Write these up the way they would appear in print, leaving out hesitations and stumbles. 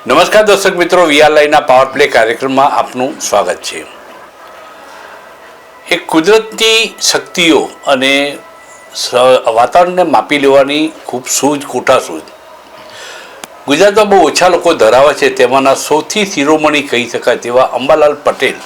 નમસ્કાર દર્શક મિત્રો, વીઆર લાઈવના પાવર પ્લે કાર્યક્રમમાં આપનું સ્વાગત છે. એ કુદરતની શક્તિઓ અને વાતાવરણને માપી લેવાની ખૂબ સૂઝ કોઠાસૂઝ ગુજરાતમાં બહુ ઓછા લોકો ધરાવે છે. તેમાંના સૌથી શિરોમણી કહી શકાય તેવા અંબાલાલ પટેલ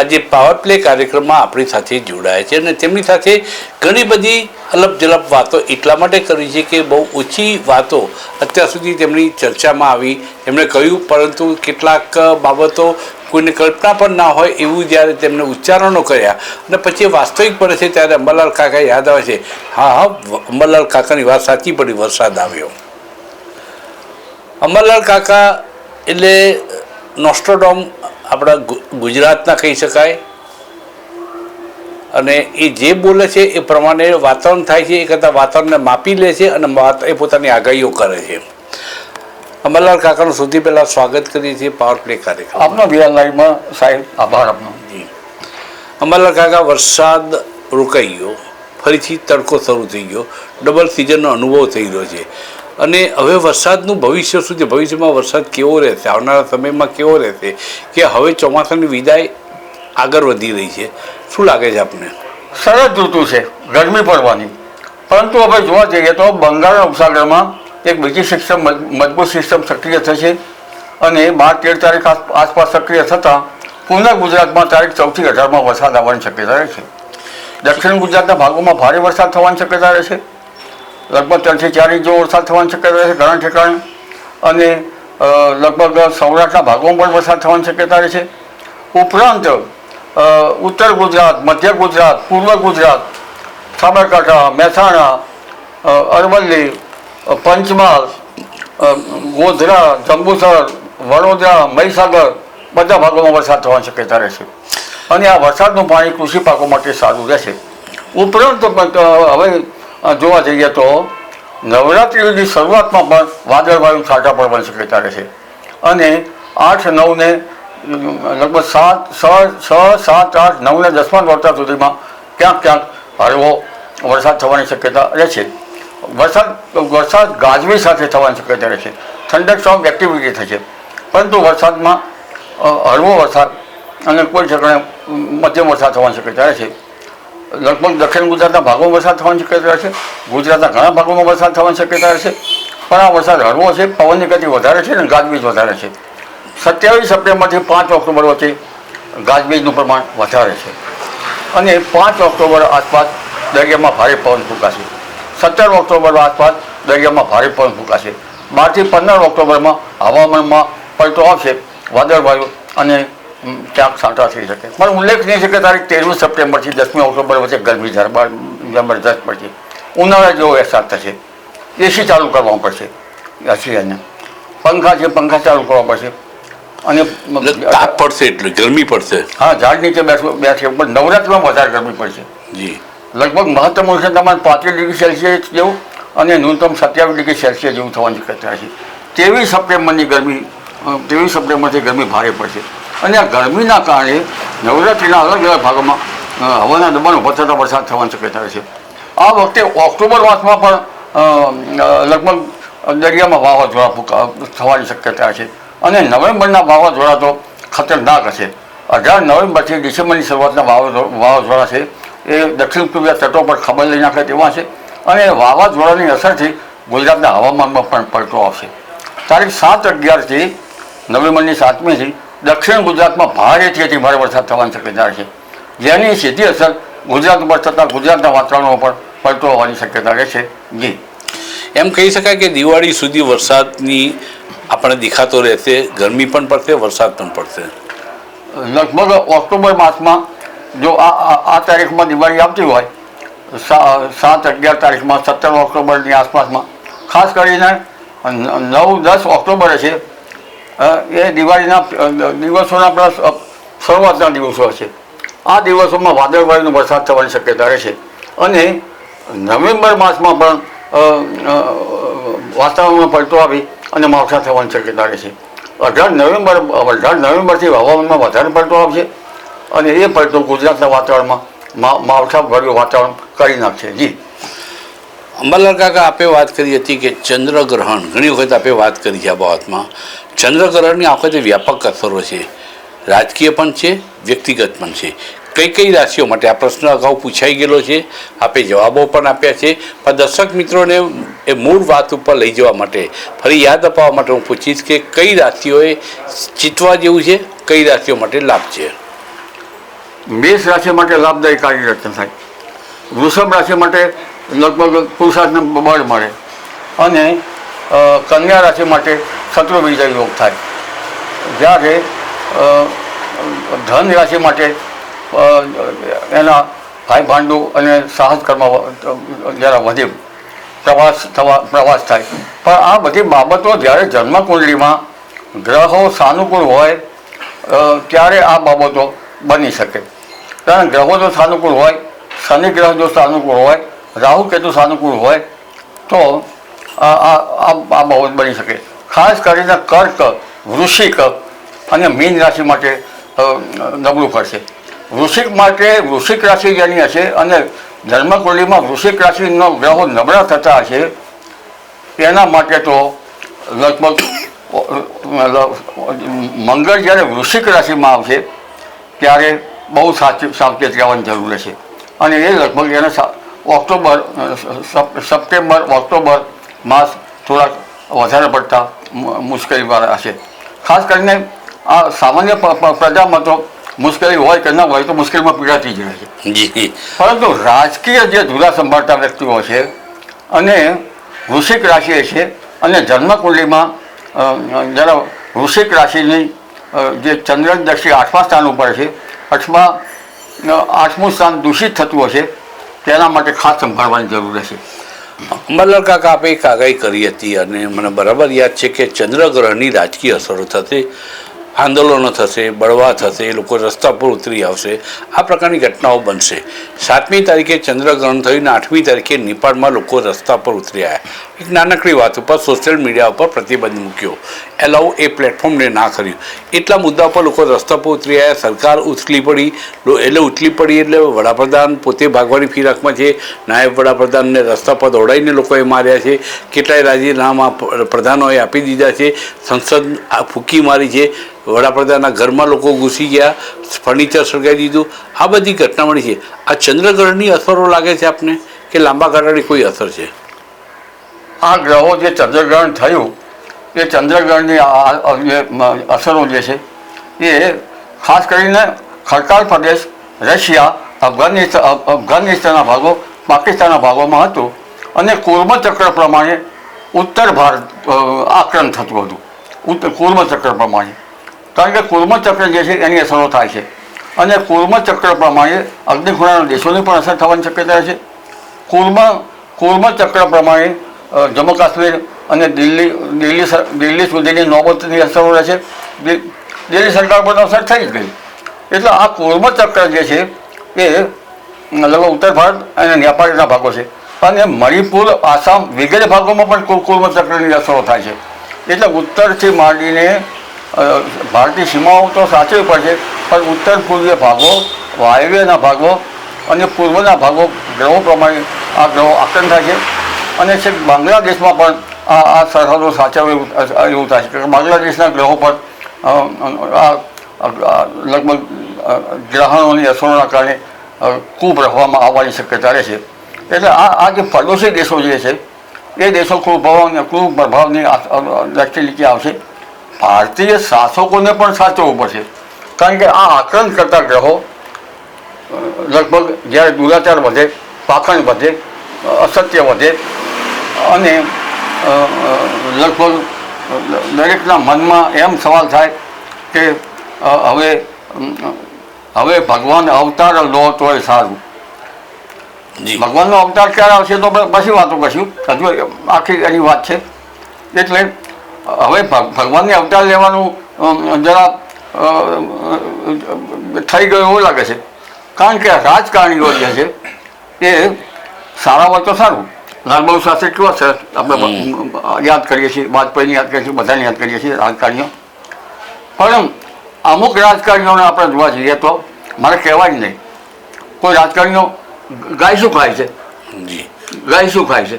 આજે પાવર પ્લે કાર્યક્રમમાં આપણી સાથે જોડાયા છે અને તેમની સાથે ઘણી બધી અલપ જલપ વાતો એટલા માટે કરી છે કે બહુ ઓછી વાતો અત્યાર સુધી તેમની ચર્ચામાં આવી. એમણે કહ્યું, પરંતુ કેટલાક બાબતો કોઈને કલ્પના પણ ના હોય એવું જ્યારે તેમણે ઉચ્ચારણો કર્યા અને પછી વાસ્તવિક પડે છે ત્યારે અંબાલાલ કાકા યાદ આવે છે. હા, અંબાલાલ કાકાની વાત સાચી પડી, વરસાદ આવ્યો. અંબાલાલ કાકા એટલે નોસ્ટ્રોડોમ આપણા ગુજરાતના કહી શકાય અને એ જે બોલે છે એ પ્રમાણે વાતાવરણ થાય છે. એ કરતાં વાતાવરણને માપી લે છે અને એ પોતાની આગાહીઓ કરે છે. અંબાલાલ કાકાનું સૌથી પહેલાં સ્વાગત કરીએ છીએ પાવર પ્લે કાર્યક્રમ આપનો વીઆર લાઈવમાં. સાહેબ આભાર આપનો. જી અંબાલાલ કાકા, વરસાદ રોકાઈ ગયો, ફરીથી તડકો શરૂ થઈ ગયો, ડબલ સિઝનનો અનુભવ થઈ રહ્યો છે અને હવે વરસાદનું ભવિષ્ય શું છે? ભવિષ્યમાં વરસાદ કેવો રહેશે, આવનારા સમયમાં કેવો રહેશે, કે હવે ચોમાસાની વિદાય આગળ વધી રહી છે? શું લાગે છે આપને? સરસ ઋતુ છે, ગરમી પડવાની, પરંતુ હવે જોવા જઈએ તો બંગાળના ઉપસાગરમાં એક બીજી સિસ્ટમ, મજબૂત સિસ્ટમ સક્રિય થશે અને 12-13 તારીખ આસપાસ સક્રિય થતાં પૂર્ણ ગુજરાતમાં તારીખ 4થી 18માં વરસાદ આવવાની શક્યતા રહે છે. દક્ષિણ ગુજરાતના ભાગોમાં ભારે વરસાદ થવાની શક્યતા રહે છે. લગભગ 3 થી 4 ઇંચ જેવો વરસાદ થવાની શક્યતા રહે છે ઘણા ઠેકાણે અને લગભગ સૌરાષ્ટ્રના ભાગોમાં પણ વરસાદ થવાની શક્યતા રહે છે. ઉપરાંત ઉત્તર ગુજરાત, મધ્ય ગુજરાત, પૂર્વ ગુજરાત, સાબરકાંઠા, મહેસાણા, અરવલ્લી, પંચમહાલ, ગોધરા, જંબુસર, વડોદરા, મહીસાગર બધા ભાગોમાં વરસાદ થવાની શક્યતા રહેશે અને આ વરસાદનું પાણી કૃષિ પાકો માટે સારું રહેશે. ઉપરાંત હવે જોવા જઈએ તો નવરાત્રિની શરૂઆતમાં પણ વાદળવાયુ છાંટા પડવાની શક્યતા રહેશે અને 8, 9 ને લગભગ 6, 7, 8, 9 ને 10મા નોરતા સુધીમાં ક્યાંક હળવો વરસાદ થવાની શક્યતા રહેશે. વરસાદ ગાજવી સાથે થવાની શક્યતા રહેશે. ઠંડક સ્ટ્રોંગ એક્ટિવિટી થશે, પરંતુ વરસાદમાં હળવો વરસાદ અને કોઈ ઠેકાણે મધ્યમ વરસાદ થવાની શક્યતા રહેશે. લગભગ દક્ષિણ ગુજરાતના ભાગોમાં વરસાદ થવાની શક્યતા રહેશે. ગુજરાતના ઘણા ભાગોમાં વરસાદ થવાની શક્યતા રહેશે, પણ આ વરસાદ હળવો છે, પવનની ગતિ વધારે છે અને ગાજવીજ વધારે છે. 27 સપ્ટેમ્બરથી 5 ઓક્ટોબર વચ્ચે ગાજવીજનું પ્રમાણ વધારે છે અને 5 ઓક્ટોબર આસપાસ દરિયામાં ભારે પવન ફૂંકાશે. 17 ઓક્ટોબર આસપાસ દરિયામાં ભારે પવન ફૂંકાશે. 12 થી 15 ઓક્ટોબરમાં હવામાનમાં પલટો આવશે, વાદળવાયુ અને ક્યાંક છાંટા થઈ શકે. પણ ઉલ્લેખનીય છે કે તારીખ 13 સપ્ટેમ્બરથી 10મી ઓક્ટોબર વચ્ચે ગરમી જબરદસ્ત પડશે, ઉનાળા જેવો અહેસાસ થશે. એસી ચાલુ કરવા પડશે, અને પંખા છે, પંખા ચાલુ કરવા પડશે અને તાપ પડશે એટલે ગરમી પડશે. હા, ઝાડ નીચે બેસે, પણ નવરાત્રિમાં વધારે ગરમી પડશે. જી, લગભગ મહત્તમ ઉષ્ણતામાન 35 ડિગ્રી સેલ્સિયસ જેવું અને ન્યૂનતમ 27 ડિગ્રી સેલ્સિયસ જેવું થવાની શક્યતા છે. 23 સપ્ટેમ્બરથી ગરમી ભારે પડશે અને આ ગરમીના કારણે નવરાત્રિના અલગ અલગ ભાગોમાં હવાના દબાણ ઉભા થતાં વરસાદ થવાની શક્યતા છે. આ વખતે ઓક્ટોબર માસમાં પણ લગભગ દરિયામાં વાવાઝોડા થવાની શક્યતા છે અને નવેમ્બરના વાવાઝોડા તો ખતરનાક હશે. 18 નવેમ્બરથી ડિસેમ્બરની શરૂઆતના વાવાઝોડા છે એ દક્ષિણ પૂર્વીય તટો પર ખબર લઈ નાખે તેવા છે અને વાવાઝોડાની અસરથી ગુજરાતના હવામાનમાં પણ પલટો આવશે. તારીખ 7-11થી નવેમ્બરની 7મીથી દક્ષિણ ગુજરાતમાં ભારેથી અતિ ભારે વરસાદ થવાની શક્યતા છે, જેની સીધી અસર ગુજરાત ઉપર થતાં ગુજરાતના વાતાવરણમાં પણ પલટો હોવાની શક્યતા રહેશે. જી, એમ કહી શકાય કે દિવાળી સુધી વરસાદની આપણે દેખાતો રહેશે, ગરમી પણ પડશે, વરસાદ પણ પડશે. લગભગ ઓક્ટોબર માસમાં જો આ તારીખમાં દિવાળી આવતી હોય, 7-11 તારીખમાં, 17 ઓક્ટોબરની આસપાસમાં, ખાસ કરીને 9-10 ઓક્ટોબરે છે એ દિવાળીના દિવસોના આપણા શરૂઆતના દિવસો હશે. આ દિવસોમાં વાદળવાયુનો વરસાદ થવાની શક્યતા રહેશે અને નવેમ્બર માસમાં પણ વાતાવરણમાં પલટો આવી અને માવઠા થવાની શક્યતા રહેશે. 18 નવેમ્બરથી હવામાનમાં વધારે પલટો આવશે અને એ પલટો ગુજરાતના વાતાવરણમાં માવઠા ભર્યું વાતાવરણ કરી નાખશે. જી, અંબાલાલ કાકા, આપે વાત કરી હતી કે ચંદ્રગ્રહણ, ઘણી વખત આપે વાત કરી છે આ બાબતમાં. ચંદ્રગ્રહણની આ વખતે વ્યાપક અસરો છે, રાજકીય પણ છે, વ્યક્તિગત પણ છે. કઈ કઈ રાશિઓ માટે? આ પ્રશ્ન અગાઉ પૂછાઈ ગયેલો છે, આપે જવાબો પણ આપ્યા છે, પણ દર્શક મિત્રોને એ મૂળ વાત ઉપર લઈ જવા માટે, ફરી યાદ અપાવવા માટે હું પૂછીશ કે કઈ રાશિઓએ ચિતવા જેવું છે, કઈ રાશિઓ માટે લાભ છે. મેષ રાશિ માટે લાભદાયી કાર્યરચના થાય. વૃષભ રાશિ માટે લગભગ પુરુષાર્થને બળ મળે અને કન્યા રાશિ માટે શત્રુ વિજય યોગ થાય. જ્યારે ધન રાશિ માટે એના ભાઈ ભાંડુ અને સાહસ કર્મ જરા વધે, પ્રવાસ થાય. પણ આ બધી બાબતો જ્યારે જન્મકુંડલીમાં ગ્રહો સાનુકૂળ હોય ત્યારે આ બાબતો બની શકે. કારણ ગ્રહો જો સાનુકૂળ હોય, શનિ ગ્રહ જો સાનુકૂળ હોય, રાહુ કેતુ સાનુકૂળ હોય તો આ બાબત બની શકે. ખાસ કરીને કર્ક, વૃશ્ચિક અને મીન રાશિ માટે નબળું પડશે. વૃશ્ચિક રાશિ જેની હશે અને જન્મકુંડલીમાં વૃશ્ચિક રાશિનો ગ્રહો નબળા થતા હશે એના માટે તો લગભગ મંગળ જ્યારે વૃશ્ચિક રાશિમાં આવશે ત્યારે બહુ સાવચેત રહેવાની જરૂર છે. અને એ લગભગ એને સપ્ટેમ્બર ઓક્ટોબર માસ થોડાક વધારે પડતા મુશ્કેલીવાળા હશે. ખાસ કરીને આ સામાન્ય પ્રજામાં તો મુશ્કેલી હોય કે ન હોય તો મુશ્કેલીમાં પીડાતી જ રહે છે. પરંતુ રાજકીય જે ધુરા સંભાળતા વ્યક્તિઓ છે અને વૃશ્ચિક રાશિ છે અને જન્મકુંડલીમાં જરા વૃશ્ચિક રાશિની જે ચંદ્રદશી 8મા સ્થાન ઉપર છે, 8મું સ્થાન દૂષિત થતું હશે તેના માટે ખાસ સંભાળવાની જરૂર છે. અંબાલાલ કાકા, આપે એક આગાહી કરી હતી અને મને બરાબર યાદ છે કે ચંદ્રગ્રહણની રાજકીય અસરો થશે, આંદોલનો થશે, બળવા થશે, લોકો રસ્તા પર ઉતરી આવશે, આ પ્રકારની ઘટનાઓ બનશે. 7મી તારીખે ચંદ્રગ્રહણ થયું ને 8મી તારીખે નેપાળમાં લોકો રસ્તા પર ઉતરી આવ્યા. એક નાનકડી વાત ઉપર સોશિયલ મીડિયા ઉપર પ્રતિબંધ મૂક્યો, એલાઉ એ પ્લેટફોર્મને ના કર્યું. એટલા મુદ્દા પર લોકો રસ્તા પર ઉતરી આવ્યા, સરકાર ઉથલી પડી. એટલે વડાપ્રધાન પોતે ભાગવાની ફિરાકમાં છે, નાયબ વડાપ્રધાનને રસ્તા પર દોડાઈને લોકોએ માર્યા છે, કેટલાય રાજીનામા પ્રધાનોએ આપી દીધા છે, સંસદ ફૂંકી મારી છે, વડાપ્રધાનના ઘરમાં લોકો ઘૂસી ગયા, ફર્નિચર સળગાવી દીધું. આ બધી ઘટના મળી છે. આ ચંદ્રગ્રહણની અસરો લાગે છે આપને કે લાંબા ગાળાની કોઈ અસર છે? આ ગ્રહો જે ચંદ્રગ્રહણ થયું એ ચંદ્રગ્રહણની અસરો જે છે એ ખાસ કરીને ખડકાળ પ્રદેશ, રશિયા, અફઘાનિસ્તાનના ભાગો, પાકિસ્તાનના ભાગોમાં હતું અને કુર્મચક્ર પ્રમાણે ઉત્તર ભારત આક્રમણ થતું હતું. કુર્મચક્ર પ્રમાણે, કારણ કે કુર્મચક્ર જે છે એની અસરો થાય છે અને કુર્મચક્ર પ્રમાણે અગ્નિખૂણાના દેશોની પણ અસર થવાની શક્યતા છે. કુર્મચક્ર પ્રમાણે જમ્મુ કાશ્મીર અને દિલ્હી સુધીની નોબતની અસરો રહે છે. દિલ્હી સરકાર પર અસર થઈ જ ગઈ. એટલે આ કુર્મચક્ર જે છે એ લગભગ ઉત્તર ભારત અને નેપાળના ભાગો છે અને મણિપુર, આસામ વગેરે ભાગોમાં પણ કુર્મચક્રની અસરો થાય છે. એટલે ઉત્તરથી માંડીને ભારતીય સીમાઓ તો સાચવી પડશે, પણ ઉત્તર પૂર્વીય ભાગો, વાયવ્યના ભાગો અને પૂર્વના ભાગો ગ્રહો પ્રમાણે આ ગ્રહો આક્રમણ થાય છે. અને છેક બાંગ્લાદેશમાં પણ આ સરહદો સાચવવું એવું થાય છે કે બાંગ્લાદેશના ગ્રહો પર લગભગ ગ્રહણોની અસરોના કારણે કુપ્રભાવમાં આવવાની શક્યતા રહે છે. એટલે આ જે પડોશી દેશો જે છે એ દેશો કુપ્રભાવની દ્રષ્ટિ નીચે આવશે. ભારતીય શાસકોને પણ સાચવવું પડશે, કારણ કે આ આક્રમણ કરતા ગ્રહો લગભગ જ્યારે દુરાચાર વધે, પાખંડ વધે, અસત્ય વધે અને લગભગ દરેકના મનમાં એમ સવાલ થાય કે હવે ભગવાન અવતાર લો તોય સારું. ભગવાનનો અવતાર ક્યારે આવશે તો પછી વાતો કરશું, હજુ આખી એની વાત છે. એટલે હવે ભગવાનને અવતાર લેવાનું જરા થઈ ગયું એવું લાગે છે, કારણ કે રાજકારણીઓ જે છે એ સારા હોય તો સારું. લાલબહાદુર શાસ્ત્રી કેવા સરસ આપણે યાદ કરીએ છીએ, વાજપેયીને યાદ કરીએ છીએ, બધાને યાદ કરીએ છીએ રાજકારણીઓ. પણ અમુક રાજકારણીઓને આપણે જોવા જઈએ તો મારે કહેવાય જ નહીં. કોઈ રાજકારણીઓ ગાય શું ખાય છે, ગાય શું ખાય છે,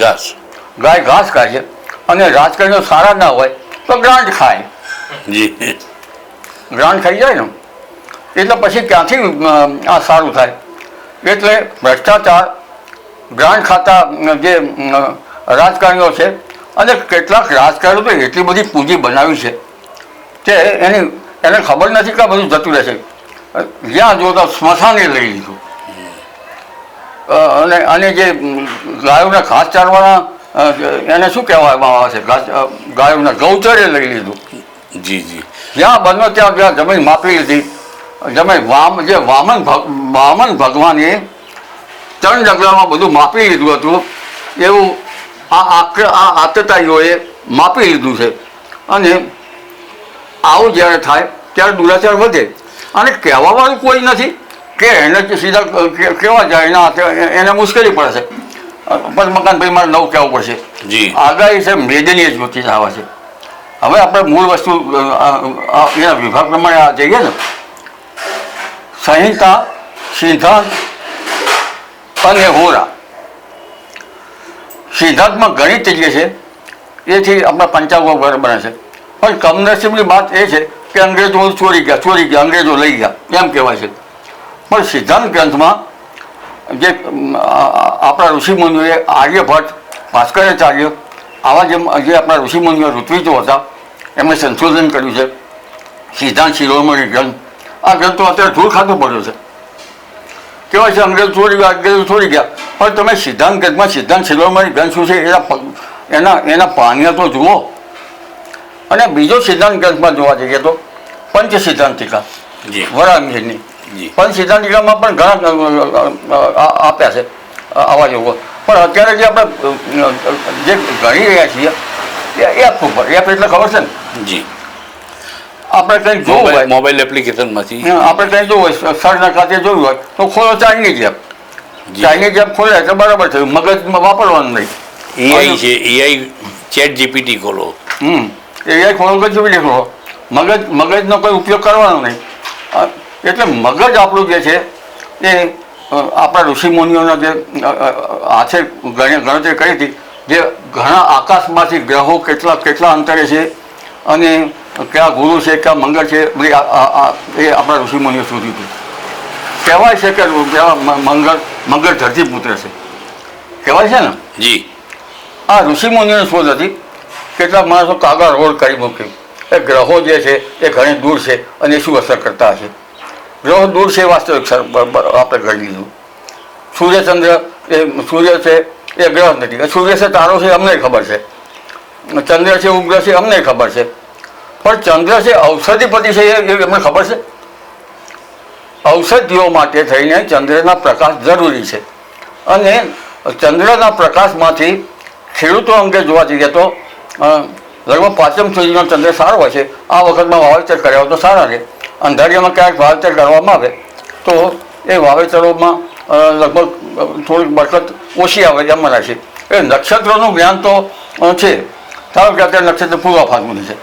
ઘાસ. ગાય ઘાસ ખાય છે અને રાજકારણીઓ સારા ના હોય તો ગ્રાન્ટ ખાય, જી. ગ્રાન્ટ ખાઈ જાય ને એટલે પછી ક્યાંથી આ સારું થાય? એટલે ભ્રષ્ટાચાર, ગ્રાન્ટ ખાતા જે રાજકારણીઓ છે અને કેટલાક રાજકારણીઓ તો એટલી બધી પૂંજી બનાવી છે કે એને ખબર નથી કે આ બધું જતું રહેશે. જ્યાં જોતા સ્મશાને લઈ લીધું અને જે ગાયોના ઘાસ ચારવાના એને શું કહેવામાં આવે છે, ગાયોના ગૌચરે લઈ લીધું. જી જી. જ્યાં બનો ત્યાં જમીન માપી લીધી. જમીન વામન ભગવાને 3 ડગલામાં બધું માપી લીધું હતું, એવું આ આતતાઈઓએ માપી લીધું છે. અને આવું જ્યારે થાય ત્યારે દુરાચાર વધે. અને કહેવાવાળું કોઈ નથી કે એને સીધા કહેવા જાય એના હાથે એને મુશ્કેલી પડે છે. પણ મકાનભાઈ મારે નવું કહેવું પડશે. જી. આગાહી છે મેદનીય જ્યોતિષ આવે છે. હવે આપણે મૂળ વસ્તુ એના વિભાગ પ્રમાણે જઈએ ને, સંહિતા, સિદ્ધાંત અને હોરા. સિદ્ધાંતમાં ગણિત જે છે એથી આપણા પંચાંગો બને છે. પણ કમનસીબની વાત એ છે કે અંગ્રેજો ચોરી ગયા, અંગ્રેજો લઈ ગયા એમ કહેવાય છે. પણ સિદ્ધાંત ગ્રંથમાં જે આપણા ઋષિમુનિઓએ આર્યભટ્ટ, ભાસ્કરાચાર્ય આવા જે આપણા ઋષિમુનિઓ ઋત્વિજો હતા એમણે સંશોધન કર્યું છે. સિદ્ધાંત શિરોમણી ગ્રંથ, આ ગ્રંથો અત્યારે ધૂળ ખાતો પડ્યો છે. કહેવાય છે અંગ્રેજો છોડી ગયા, પણ તમે સિદ્ધાંત ગ્રંથમાં સિદ્ધાંત શિરોમણી ગ્રંથ શું છે એના પાનિયા તો જુઓ. અને બીજો સિદ્ધાંત ગ્રંથમાં જોવા જઈએ તો પંચ સિદ્ધાંતિકા વરાહમિહિરની. પંચ સિદ્ધાંતિકામાં પણ ઘણા આપ્યા છે આવા યોગો. પણ અત્યારે જે આપણે જે ગણી રહ્યા છીએ એપ ઉપર, એપ એટલે ખબર છે ને? જી. આપણે કંઈક જોવું હોય મોબાઈલ એપ્લિકેશનમાંથી, આપણે કંઈક જોવું હોય, સરના ખાતે જોયું હોય તો ખોલો ચાઇનીઝ એપ. ચાઇનીઝ એપ ખોલે એટલે બરાબર થયું, મગજમાં વાપરવાનું નહીં. એઆઈ છે, એઆઈ ચેટ જીપીટી ખોલો. એઆઈ ખોલો કે જીપીટી ખોલો, મગજનો કોઈ ઉપયોગ કરવાનો નહીં. એટલે મગજ આપણું જે છે એ આપણા ઋષિમુનિઓના જે હાથે ગણતરી કરી હતી, જે ઘણા આકાશમાંથી ગ્રહો કેટલા અંતરે છે અને કયા ગુરુ છે, કયા મંગળ છે, બધી એ આપણા ઋષિમુનિઓ શોધ્યું હતું. કહેવાય છે કે મંગળ ધરતીપુત્ર છે, કહેવાય છે ને? જી. આ ઋષિમુનિઓની શોધ હતી. કેટલાક માણસો કાગળ રોડ કરી મૂકી એ ગ્રહો જે છે એ ઘણી દૂર છે અને શું અસર કરતા હશે. ગ્રહો દૂર છે વાસ્તવિક આપણે કરી લીધું. સૂર્યચંદ્ર સૂર્ય છે એ ગ્રહ નથી, સૂર્ય છે તારો છે અમને ખબર છે, ચંદ્ર છે ઉપગ્રહ છે અમને ખબર છે, પણ ચંદ્ર છે ઔષધિપતિ છે એ અમને ખબર છે. ઔષધિઓ માટે થઈને ચંદ્રના પ્રકાશ જરૂરી છે. અને ચંદ્રના પ્રકાશમાંથી ખેડૂતો અંગે જોવા જઈએ તો લગભગ 5મ સુધીનો ચંદ્ર સારો હોય છે. આ વખતમાં વાવેતર કર્યા હોય તો સારા છે. અંધારિયામાં ક્યાંક વાવેતર કરવામાં આવે તો એ વાવેતરોમાં લગભગ થોડીક બરકત ઓછી આવે એમ મનાય છે. એ નક્ષત્રોનું જ્ઞાન તો છે. ધારો કે અત્યારે નક્ષત્ર પૂર્વ ફાલ્ગુની છે,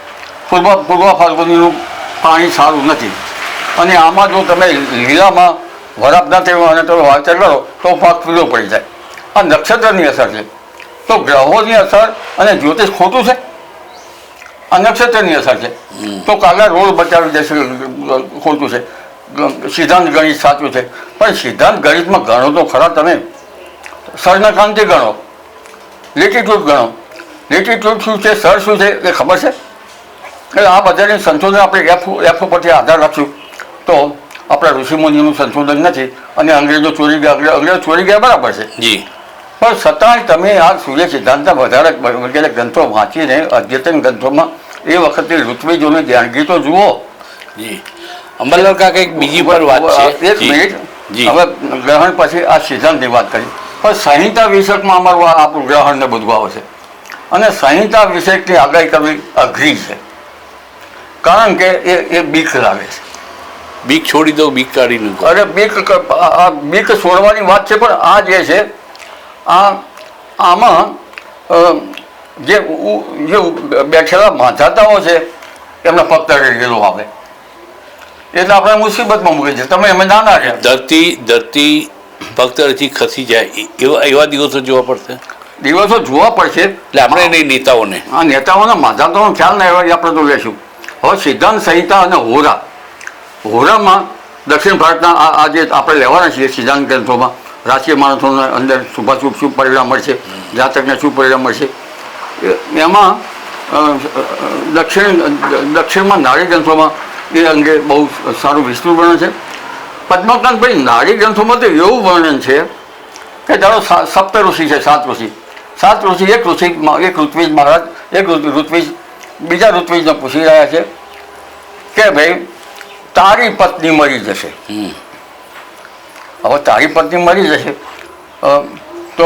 પૂર્વ ફાલ્ગુનીનું પાણી સારું નથી અને આમાં જો તમે લીલામાં વરાપના તેમાં તમે વાવેતર કરો તો પાક પીળો પડી જાય. આ નક્ષત્રની અસર છે. તો ગ્રહોની અસર અને જ્યોતિષ ખોટું છે? આ નક્ષત્રની અસર છે. તો કાગળ રોડ બચાવી દેશે ખોટું છે. સિદ્ધાંત ગણિત સાચું છે, પણ સિદ્ધાંત ગણિતમાં ગણો તો ખરા. તમે સર્ણકાંતિ ગણો, લેટિટ્યુડ ગણો. લેટિટ્યુડ શું છે, સર શું છે એ ખબર છે? એટલે આ બધાની સંશોધન આપણે એફ ઉપરથી આધાર રાખશું તો આપણા ઋષિમુનિનું સંશોધન નથી. અને અંગ્રેજો ચોરી ગયા બરાબર છે જી, પણ છતાંય તમે આ સૂર્ય સિદ્ધાંતના વધારે વગેરે ગ્રંથો વાંચીને અદ્યતન ગ્રંથોમાં એ વખતે ઋત્વિજોની દેણગી તો જુઓ. જી. અંબાલાલ કાકા એક બીજી પર વાત છે. એક મિનિટ, હવે ગ્રહણ પછી આ સિદ્ધાંતની વાત કરી, પણ સંહિતા વિષયકમાં અમારું આપણું ગ્રહણ ને બધું આવે છે. અને સંહિતા વિષયકની આગાહી કરવી અઘરી છે, કારણ કે એ બીક લાગે છે. બીક છોડી દો, બીક કાઢી નાખો. અરે બીક છોડવાની વાત છે, પણ આ જે છે આમાં જે બેઠેલા માંધાતાઓ છે એમના પગ તળેલો આવે એટલે આપણે મુસીબતમાં મૂકી છે. તમે એમ નાના છે, ધરતી પગ તળેથી ખસી જાય એવા દિવસો જોવા પડશે. દિવસો જોવા પડશે. એટલે આપણે નહીં નેતાઓને. આ નેતાઓના માધાતાનો ખ્યાલ નહીં હોય એ આપણે તો લેશું. હવે સિદ્ધાંત સંહિતા અને હોરામાં દક્ષિણ ભારતના આ જે આપણે લેવાના છીએ સિદ્ધાંત ગ્રંથોમાં રાજકીય માણસોને અંદર શુભાશુભ શું પરિણામ મળશે, જાતકને શું પરિણામ મળશે, એમાં દક્ષિણમાં નાડી ગ્રંથોમાં એ અંગે બહુ સારું વિસ્તૃત વર્ણન છે. પદ્મકાંતભાઈ નાડી ગ્રંથોમાં તો એવું વર્ણન છે કે ધારો સપ્ત ઋષિ છે, સાત ઋષિ એક ઋત્વિજ મહારાજ એક ઋત્વિજ બીજા ઋત્વિજને પૂછી રહ્યા છે કે ભાઈ તારી પત્ની મરી જશે. હવે તારી પત્ની મરી જશે તો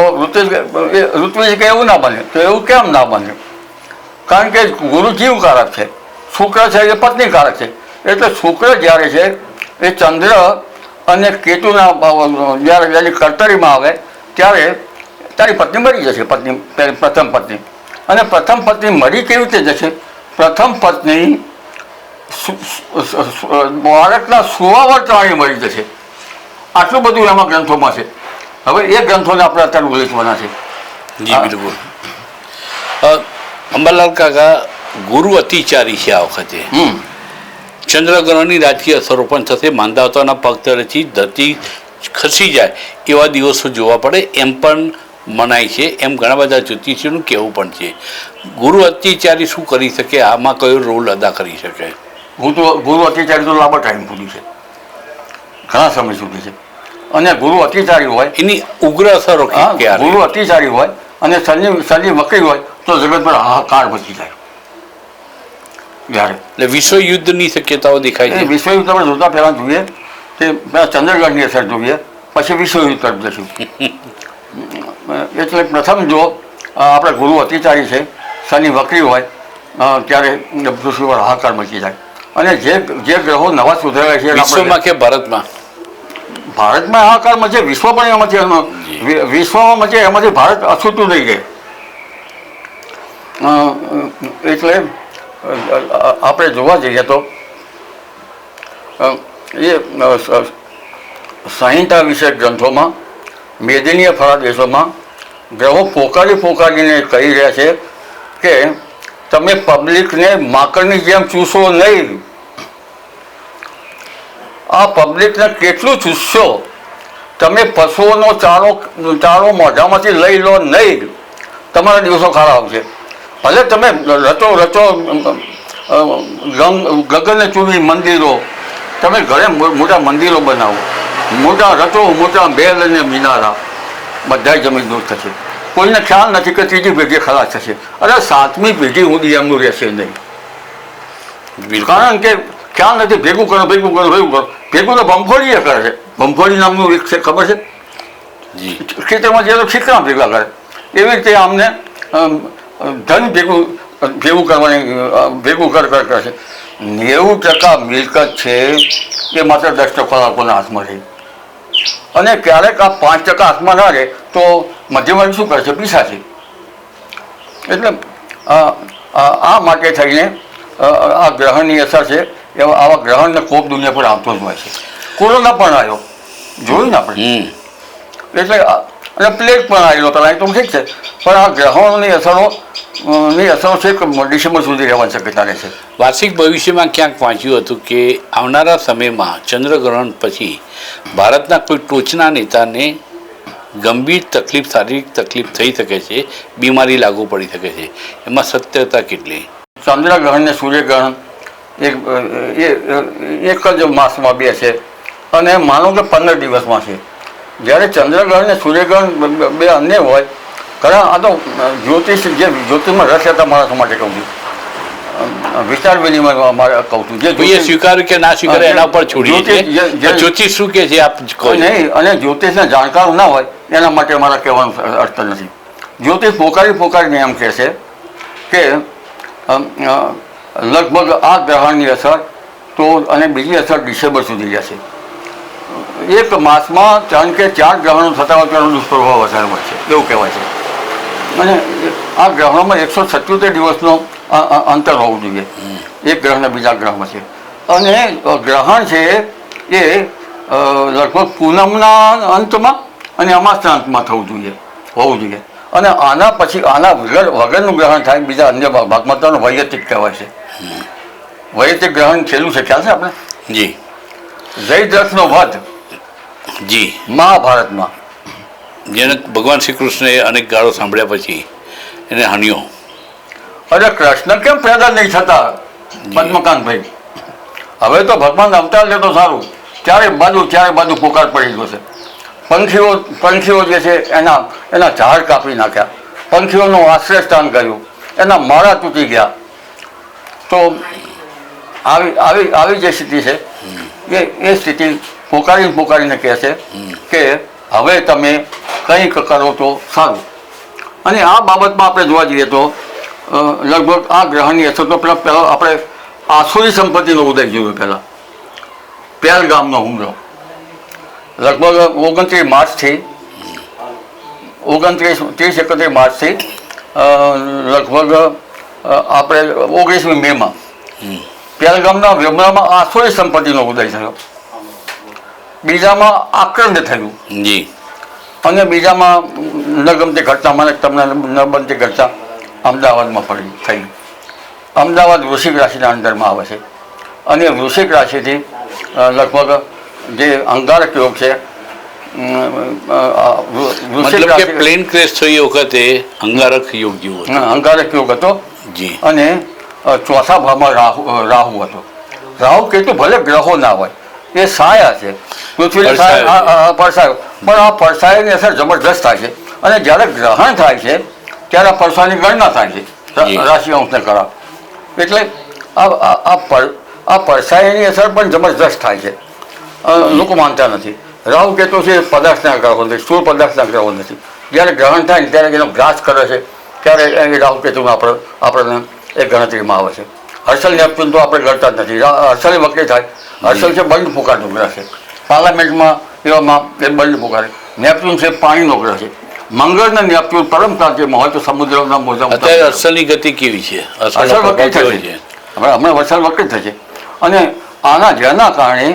ઋત્વિજ કે એવું ના બને. તો એવું કેમ ના બને? કારણ કે ગુરુ જીવકારક છે, શુક્ર છે એ પત્નીકારક છે. એટલે શુક્ર જ્યારે છે એ ચંદ્ર અને કેતુના જ્યારે એની કર્તરીમાં આવે ત્યારે તારી પત્ની મરી જશે, પ્રથમ પત્ની. અને પ્રથમ પત્ની મરી કેવી રીતે જશે? પ્રથમ પત્ની બાળકના સુવાવર પ્રાણી મરી જશે. આટલું બધું એમાં ગ્રંથોમાં છે. હવે એ ગ્રંથોને આપણે અત્યારે ઉલ્લેખવાના છે. જી બિલકુલ. અંબાલાલ કાકા, ગુરુ અતિચારી છે આ વખતે. ચંદ્રગ્રહણની રાજકીય અસરો પણ થશે. માંધાતાના પગ તળેથી ધરતી ખસી જાય એવા દિવસો જોવા પડે એમ પણ મનાય છે, એમ ઘણા બધા જ્યોતિષીઓનું કહેવું પણ છે. ગુરુ અત્યાચારી શું કરી શકે? આમાં કયો રોલ અદા કરી શકે? ગુરુ અત્યાચારી તો લાંબા ટાઈમ સુધી છે, ઘણા સમય સુધી છે. અને ગુરુ અત્યાચારી હોય એની ઉગ્ર અસરો ગુરુ અત્યાચારી હોય અને શનિ વક્રી હોય તો જગત પર હાહાકાર મચી જાય. એટલે વિશ્વ યુદ્ધની શક્યતાઓ દેખાય છે. વિશ્વ યુદ્ધ આપણે જોતા પહેલા જોઈએ તે પહેલાં ચંદ્રગ્રહણની અસર જોઈએ, પછી વિશ્વ યુદ્ધ તરફ જશું. એટલે પ્રથમ જો આપણે ગુરુ અત્યાચારી છે, શનિ વક્રી હોય ત્યારે પૃથ્વી પર હાહાકાર મચી જાય. અને જે ગ્રહો નવા સુધારેલા છે વિશ્વમાં કે ભારતમાં હાહાકાર મચે, વિશ્વ પણ એમાંથી વિશ્વમાં મચે, એમાંથી ભારત અછૂતું થઈ ગયે. એટલે આપણે જોવા જઈએ તો એ સંહિતા વિષયક ગ્રંથોમાં મેદનીય ફળા દેશોમાં ગ્રહો પોકારીને કહી રહ્યા છે કે તમે પબ્લિકને માકડની જેમ ચૂસો નહીં. આ પબ્લિકને કેટલું ચૂસશો? તમે પશુઓનો ચારો મોઢામાંથી લઈ લો નહીં, તમારા દિવસો ખરાબ આવશે. ભલે તમે રચો ગગનને ચૂવી મંદિરો, તમે ઘરે મોટા મંદિરો બનાવો, મોટા બેલ અને મિનારા, બધા જમીન દૂર થશે. કોઈને ખ્યાલ નથી કે ત્રીજી પેઢી ખલાસ થશે. અરે 7મી પેઢી સુધી એમનું રહેશે નહીં. કારણ કે ખ્યાલ નથી. ભેગું કરો ભેગું તો ભંફોડી કરે છે. ભંફોડી નામનું એક છે, ખબર છે? ખેતરમાં જે ખીકરા ભેગા કરે એવી રીતે આમને ધન ભેગું કર છે. 90% મિલકત છે એ માત્ર 10% લોકોના હાથમાં રહે. અને ક્યારેક આ 5% હાથમાં ના રહે તો મધ્યવર્ગ શું કરે છે? પીછા છે. એટલે આ માટે થઈને આ ગ્રહણની અસર છે. એવા આવા ગ્રહણને કોપ દુનિયા પર આવતો જ હોય છે. કોરોના પણ આવ્યો, જોયું ને આપણે. એટલે અને પ્લેગ પણ આવેલો પેલા તો ઠીક છે, પણ આ ગ્રહણોની અસરો છે કે ડિસેમ્બર સુધી રહેવાની શક્યતા રહે છે. વાર્ષિક ભવિષ્યમાં ક્યાંક વાંચ્યું હતું કે આવનારા સમયમાં ચંદ્રગ્રહણ પછી ભારતના કોઈ ટોચના નેતાને ગંભીર તકલીફ, શારીરિક તકલીફ થઈ શકે છે, બીમારી લાગુ પડી શકે છે. એમાં સત્યતા કેટલી? ચંદ્રગ્રહણ ને સૂર્યગ્રહણ એક જ માસમાં બે છે અને માનો કે 15 દિવસમાં છે. જ્યારે ચંદ્રગ્રહણ ને સૂર્યગ્રહણ બે અન્ય હોય, ઘણા આ તો જ્યોતિષમાં રસ લેતા માણસો માટે કહું છું, વિચાર વિનિમય મારે કહું છું. જે સ્વીકાર્યું કે ના સ્વીકારે એના પર છોડીએ છીએ. જ્યોતિષ શું કે છે આપ નહીં, અને જ્યોતિષના જાણકાર ના હોય એના માટે મારા કહેવાનો અર્થ નથી. જ્યોતિષ પોકારીને એમ કહે છે કે લગભગ આ ગ્રહણની અસર તો અને બીજી અસર ડિસેમ્બર સુધી રહેશે. એક માસમાં 3 કે 4 ગ્રહણો થતા હોય તેનો દુષ્પ્રભાવ વધારે હોય છે એવું કહેવાય છે. અને આ ગ્રહણોમાં 177 દિવસનો અંતર હોવું જોઈએ એક ગ્રહને બીજા ગ્રહમાં છે. અને ગ્રહણ છે એ લગભગ પૂનમના અંતમાં અને અમાસના અંતમાં હોવું જોઈએ. અને આના પછી આના વગરનું ગ્રહણ થાય બીજા અન્ય ભાગમાં તો વૈયતિક કહેવાય છે. વૈયતિક ગ્રહણ છેલ્લું છે, ખ્યાલ છે આપણે? જી જયદ્રથનો વધ જી. મહાભારતમાં, જેને ભગવાન શ્રી કૃષ્ણએ અનેક ગાળો સાંભળ્યા પછી એને હણ્યો. અરે કૃષ્ણ કેમ પેદા નહીં થતા પદ્મકાંતભાઈ? હવે તો ભગવાન અવતાર લે તો સારું, ચારે બાજુ પોકાર પડી ગયો છે. પંખીઓ જે છે એના ઝાડ કાપી નાખ્યા, પંખીઓનું આશ્રય સ્થાન કર્યું, એના માળા તૂટી ગયા. તો આવી જે સ્થિતિ છે એ સ્થિતિ પોકારીને કહે છે કે હવે તમે કંઈક કરો તો સારું. અને આ બાબતમાં આપણે જોવા જઈએ તો લગભગ આ ગ્રહણની અસર તો પહેલાં આપણે આસુરી સંપત્તિનો ઉદય જોયો. પહેલાં પહેલગામનો હુમલો લગભગ 29 માર્ચથી 31 માર્ચથી લગભગ આપણે 19મી મેમાં પહેલગામના હુમલામાં આસુરી સંપત્તિનો ઉદય થયો. બીજામાં આક્રંદ થયું જી. અને બીજામાં ન ગમતી ઘટના, મને તમને ન બનતી ઘટના અમદાવાદમાં થઈ. અમદાવાદ વૃશ્ચિક રાશિના અંદરમાં આવે છે અને વૃશ્ચિક રાશિથી લગભગ જે અંગારક યોગ છે, મતલબ કે પ્લેન ક્રેશ થઈ વખતે અંગારક યોગ જેવો હતો. અંગારક યોગ હતો જી. અને ચોથા ભાવમાં રાહુ હતો. રાહુ કેતુ ભલે ગ્રહો ના હોય, એ સાયા છે, પૃથ્વીની પડછાયો, પણ આ પડછાયાની અસર જબરદસ્ત થાય છે. અને જ્યારે ગ્રહણ થાય છે ત્યારે આ પડછાયાની ગણના થાય છે રાશિ અંશને કરા. એટલે આ પડછાયાની અસર પણ જબરદસ્ત થાય છે. લોકો માનતા નથી. રાહુ કેતુ છે પદાર્થના ગ્રહો નથી, સ્થૂળ પદાર્થના ગ્રહો નથી. જ્યારે ગ્રહણ થાય ને ત્યારે એનો ગ્રાસ કરે છે ત્યારે એ રાહુ કેતુમાં આપણને એ ગણતરીમાં આવે છે. હર્ષલ નેપચ્યુન તો આપણે ગણતા જ નથી. હર્ષલ વખતે થાય. હર્ષલ છે બંધ પુકારનો ગ્રહ છે, પાર્લામેન્ટમાં એવામાં એ બંધ પુકારે. નેપચ્યુન છે પાણીનો ગ્રહ છે. મંગળ ને નેપચ્યુન પરમ પ્રાંત્યમાં હોય તો સમુદ્રના મોજા. અત્યારે હર્ષલની ગતિ કેવી છે? હર્ષલ વખતે થશે, હમણાં હર્ષલ વખતે થશે. અને જેના કારણે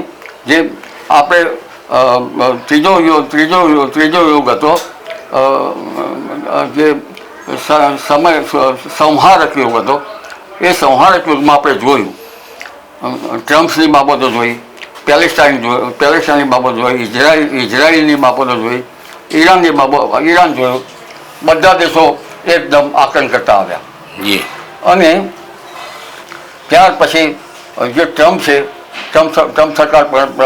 જે આપણે ત્રીજો યોગ હતો, જે સંહારક યોગ હતો, એ સંહારક યુગમાં આપણે જોયું, ટ્રમ્પ્સની બાબતો જોઈ, પેલેસ્ટાઇનની બાબતો જોઈ, ઇઝરાયલની બાબતો જોઈ, ઈરાન જોયું. બધા દેશો એકદમ આક્રમણ કરતા આવ્યા. અને ત્યાર પછી જે ટ્રમ્પ છે, ટ્રમ્પ સરકાર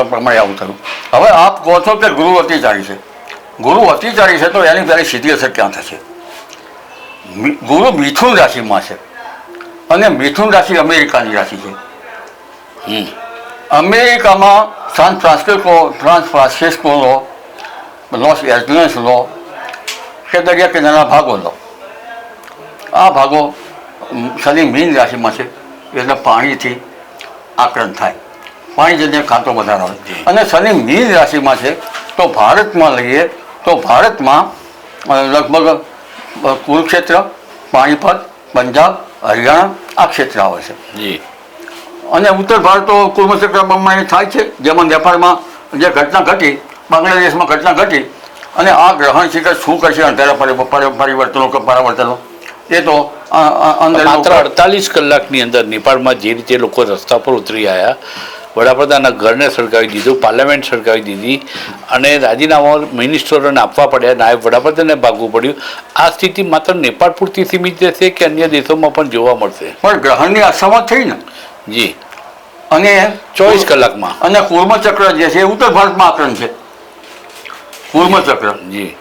પ્રમાણે આવું થયું. હવે આપ કહો છો કે ગુરુ અતિચારી છે. ગુરુ અતિચારી છે તો એની પહેલી સીધી અસર ક્યાં થશે? ગુરુ મિથુન રાશિમાં છે અને મિથુન રાશિ અમેરિકાની રાશિ છે. અમેરિકામાં સાન ફ્રાન્સિસ્કો લો, લોસ એન્જલસ લો કે દરિયા કિનારાના ભાગો લો, આ ભાગો શનિ મીન રાશિમાં છે એટલે પાણીથી આક્રમણ થાય, પાણીજન્ય ખાતો વધારે હોય. અને શનિ મીન રાશિમાં છે તો ભારતમાં લઈએ તો ભારતમાં લગભગ કુરુક્ષેત્ર, પાણીપત, પંજાબ, હરિયાણા આ ક્ષેત્ર આવે છે. અને ઉત્તર ભારત તો કુર્મચક્ર પ્રમાણે થાય છે, જેમાં નેપાળમાં જે ઘટના ઘટી, બાંગ્લાદેશમાં ઘટના ઘટી. અને આ ગ્રહણ શિખર શું કરશે અંધારા પરિવર્તનો કે પરાવર્તનો, એ તો માત્ર 48 કલાકની અંદર નેપાળમાં જે રીતે લોકો રસ્તા પર ઉતરી આવ્યા, વડાપ્રધાનના ઘરને સળગાવી દીધું, પાર્લામેન્ટ સળગાવી દીધી અને રાજીનામા મિનિસ્ટરોને આપવા પડ્યા, નાયબ વડાપ્રધાનને ભાગવું પડ્યું. આ સ્થિતિ માત્ર નેપાળ પૂરતી સીમિત રહેશે કે અન્ય દેશોમાં પણ જોવા મળશે? પણ ગ્રહણની અસમત થઈ ને જી. અને 24 કલાકમાં. અને કુર્મચક્ર જે છે એ ઉત્તર ભારતમાં આક્રમણ છે, કુર્મચક્ર. જી.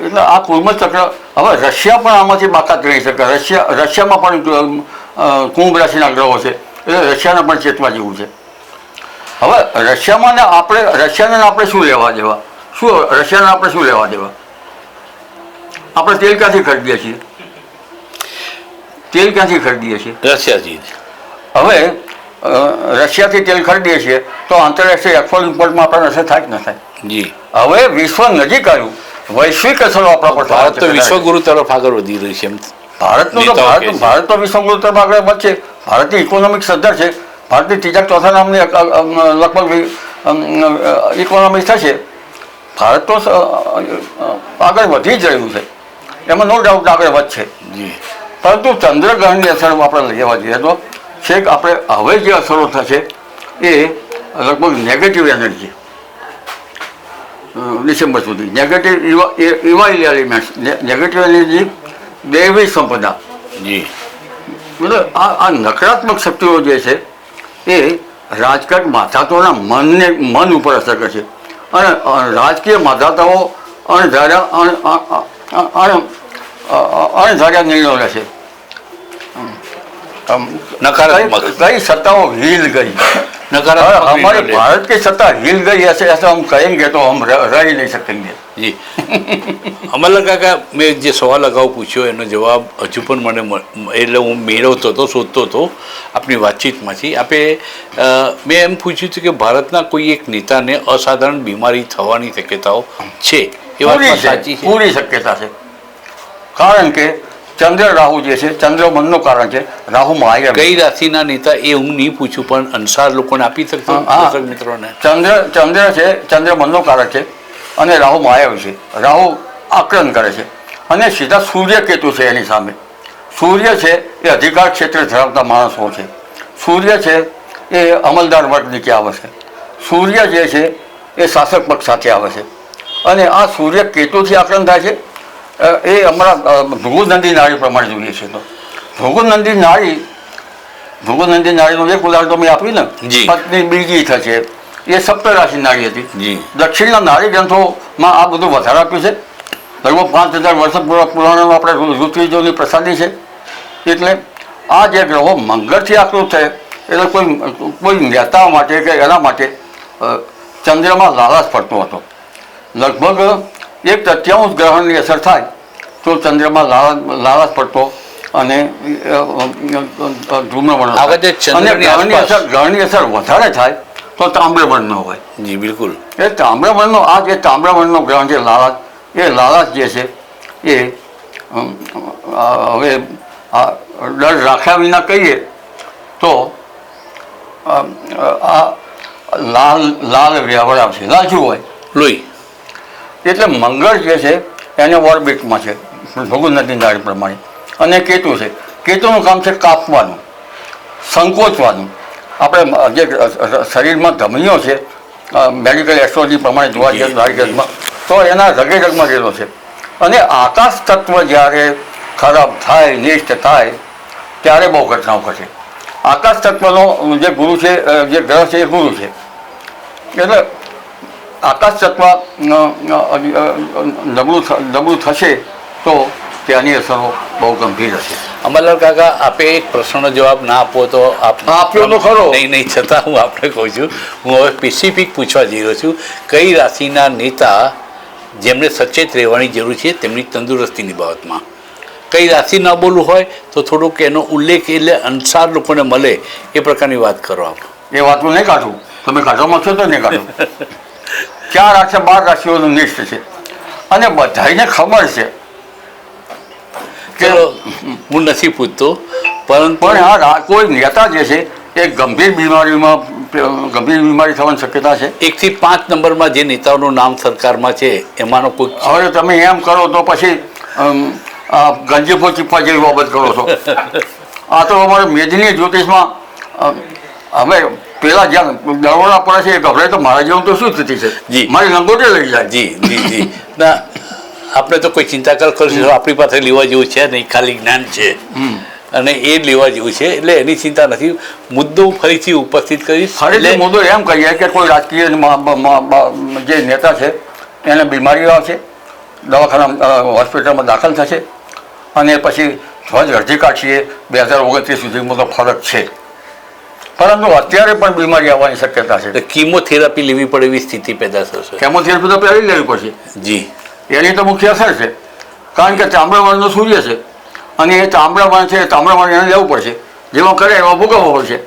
એટલે આ કુર્મચક્ર હવે રશિયા પણ આમાંથી બાકાત રહી શકે. રશિયામાં પણ કુંભ રાશિના ગ્રહો છે એટલે રશિયાને પણ ચેતવા જેવું છે. હવે રશિયાને આપણે શું લેવા દેવા? રશિયાને આપણે શું લેવા દેવા? આપણે તેલ ક્યાંથી ખરીદીએ છીએ? રશિયાથી. હવે રશિયાથી તેલ ખરીદીએ છીએ તો આંતરરાષ્ટ્રીય એક્સપોર્ટ ઇમ્પોર્ટમાં આપણને અસર થાય કે ન થાય? જી. હવે વિશ્વ નજીક આવ્યું, વૈશ્વિક અસરો આપણા પર. ભારત તો વિશ્વગુરુ તરફ આગળ વધી રહ્યું છે. ભારત તો વિશ્વગુરુ તરફ આગળ વધશે. ભારતની ઇકોનોમિક સદ્ધર છે. ભારતની ત્રીજા ચોથા નામની લગભગ ઇકોનોમી થશે. ભારત તો આગળ વધી જ રહ્યું છે. એમાં નો ડાઉટ આગળ વધશે. જી પરંતુ ચંદ્રગ્રહણની અસર આપણે લેવા જઈએ તો છેક આપણે હવે જે અસરો થશે એ લગભગ નેગેટિવ એનર્જી ડિસેમ્બર સુધી, નેગેટિવ ઇવાઇલ એલિમેન્ટ્સ, નેગેટિવ એનર્જી, દૈવી સંપદા, જી મતલબ આ નકારાત્મક શક્તિઓ જે છે એ રાજકારણ માધાતાઓના મન ઉપર અસર કરશે અને રાજકીય માધાતાઓ અણધાર્યા નિર્ણયો લેશે. नकारात्मक कई सत्ताओं हिल गई. नकारात्मक हमारे निर्णय भारत की सत्ता हिल गई ऐसे ऐसा हम कहेंगे तो हम रह ही नहीं सकेंगे. જી અમરલાલ કાકા, મેં જે સવાલ અગાઉ પૂછ્યો એનો જવાબ હજુ પણ મને એટલે હું મેળવતો હતો, શોધતો હતો આપની વાતચીતમાંથી. આપે મેં એમ પૂછ્યું હતું કે ભારતના કોઈ એક નેતાને અસાધારણ બીમારી થવાની શક્યતાઓ છે, એ વાત સાચી છે? પૂરી શક્યતા છે. કારણ કે ચંદ્ર રાહુ જે છે, ચંદ્ર મનનું કારણ છે. રાહુ માયા. કઈ રાશિના નેતા એ હું નહીં પૂછું, પણ અનુસાર લોકોને આપી શકશો દર્શક મિત્રોને? ચંદ્ર છે, ચંદ્ર મનનું કારણ છે અને રાહુ માયાવી છે. રાહુ આક્રમણ કરે છે અને સીધા સૂર્ય કેતુ છે એની સામે. સૂર્ય છે એ અધિકાર ક્ષેત્ર ધરાવતા માણસો છે. સૂર્ય છે એ અમલદાર વર્ગ નીચે આવે છે. સૂર્ય જે છે એ શાસક પક્ષ સાથે આવે છે અને આ સૂર્ય કેતુથી આક્રમણ થાય છે. એ અમારા ભૃગુનંદી નાળી પ્રમાણે જોઈએ છે તો ભૃગુનંદી નાળીનું એક ઉદાહરણ તો મેં આપ્યું ને, પત્ની બીજી થશે, એ સપ્તરાશિ નાળી હતી. દક્ષિણના નાળી ગ્રંથોમાં આ બધું વધારે આપ્યું છે. લગભગ 5000 વર્ષ પુરાણમાં આપણે ઋત્વિજોની પ્રસાદી છે. એટલે આ જે ગ્રહો મંગળથી આકૃત છે એટલે કોઈ નેતા માટે કે એના માટે ચંદ્રમાં લાલાશ પડતો હતો. લગભગ 1/3 ગ્રહણની અસર થાય તો ચંદ્રમાં લાલાશ પડતો અને ધૂમ્રવર્ણ અને ગ્રહણની અસર વધારે થાય તો તામ્રવર્ણનો હોય. જી બિલકુલ. એ તામ્રવર્ણનો આ જે તામ્રવર્ણનો ગ્રહણ છે લાલાશ, એ લાલાશ જે છે એ હવે ડર રાખ્યા વિના કહીએ તો આ લાલ વ્યવહાર આવશે, લાલચું હોય લોહી. એટલે મંગળ જે છે એને ઓર્બિટમાં છે ભૃગુનંદી નાળી પ્રમાણે અને કેતુ છે. કેતુનું કામ છે કાપવાનું, સંકોચવાનું. આપણે જે શરીરમાં ધમનીઓ છે મેડિકલ એસ્ટ્રોલોજી પ્રમાણે જોવા જઈએ નાડીગતમાં તો એના રગે રગમાં રહેલો છે. અને આકાશ તત્વ જ્યારે ખરાબ થાય, નિષ્ઠ થાય ત્યારે બહુ ઘટનાઓ ઘટે. આકાશ તત્વનો જે ગુરુ છે, જે ગ્રહ છે એ ગુરુ છે. એટલે આકાશ તત્વ નબળું થશે તો તેની અસરો બહુ ગંભીર હશે. અમરલાલ કાકા, આપે એક પ્રશ્નનો જવાબ ના આપો તો આપ્યો તો ખરો. નહીં છતાં હું આપણે કહું છું, હું હવે સ્પેસિફિક પૂછવા જઈ રહ્યો છું. કઈ રાશિના નેતા જેમને સચેત રહેવાની જરૂર છે તેમની તંદુરસ્તીની બાબતમાં? કઈ રાશિ ન બોલવું હોય તો થોડુંક એનો ઉલ્લેખ એટલે અનુસાર લોકોને મળે એ પ્રકારની વાત કરો આપ. એ વાતનું નહીં કાઢું, તમે કાઢવા માંગશો તો નહીં કાઢું. 4 રાશિ 12 રાશિઓનું નિષ્ઠ છે અને બધાને ખબર છે કે હું નથી પૂછતો, પરંતુ પણ આ કોઈ નેતા જે છે એ ગંભીર બીમારી થવાની શક્યતા છે. 1 થી 5 નંબરમાં જે નેતાઓનું નામ સરકારમાં છે એમાંનો કોઈ? હવે તમે એમ કરો તો પછી ગંજીફો ચીપવા જેવી બાબત કરો છો. આ તો અમારે મેદની જ્યોતિષમાં હવે પેલા જ્યાં દરોડા પડે છે એ ગભરાય તો મારા જેવું તો શું સ્થિતિ છે? જી, મારી લંગોટી લઈ જાય. જી ના, આપણે તો કોઈ ચિંતા કરશો, આપણી પાસે લેવા જેવું છે નહીં, ખાલી જ્ઞાન છે અને એ લેવા જેવું છે, એટલે એની ચિંતા નથી. મુદ્દો ફરીથી ઉપસ્થિત કરીશ. ફરીથી મુદ્દો એમ કહીએ કે કોઈ રાજકીય જે નેતા છે એને બીમારીઓ આવશે, દવાખાના હોસ્પિટલમાં દાખલ થશે અને પછી ધ્વજ અરજી કાઢીએ 2029 સુધીમાં તો ફરક છે. પરંતુ અત્યારે પણ બીમારી આવવાની શક્યતા છે. કીમોથેરાપી લેવી પડે એવી સ્થિતિ પેદા થશે. કેમોથેરાપી તો પહેલી લેવી પડશે. જી, એની તો મુખ્ય અસર છે કારણ કે તામ્રવર્ણનો સૂર્ય છે અને એ તામ્રવર્ણ છે, તામ્રવર્ણ એને લેવું પડશે. જેમાં કરે એમાં ભોગવવો પડશે.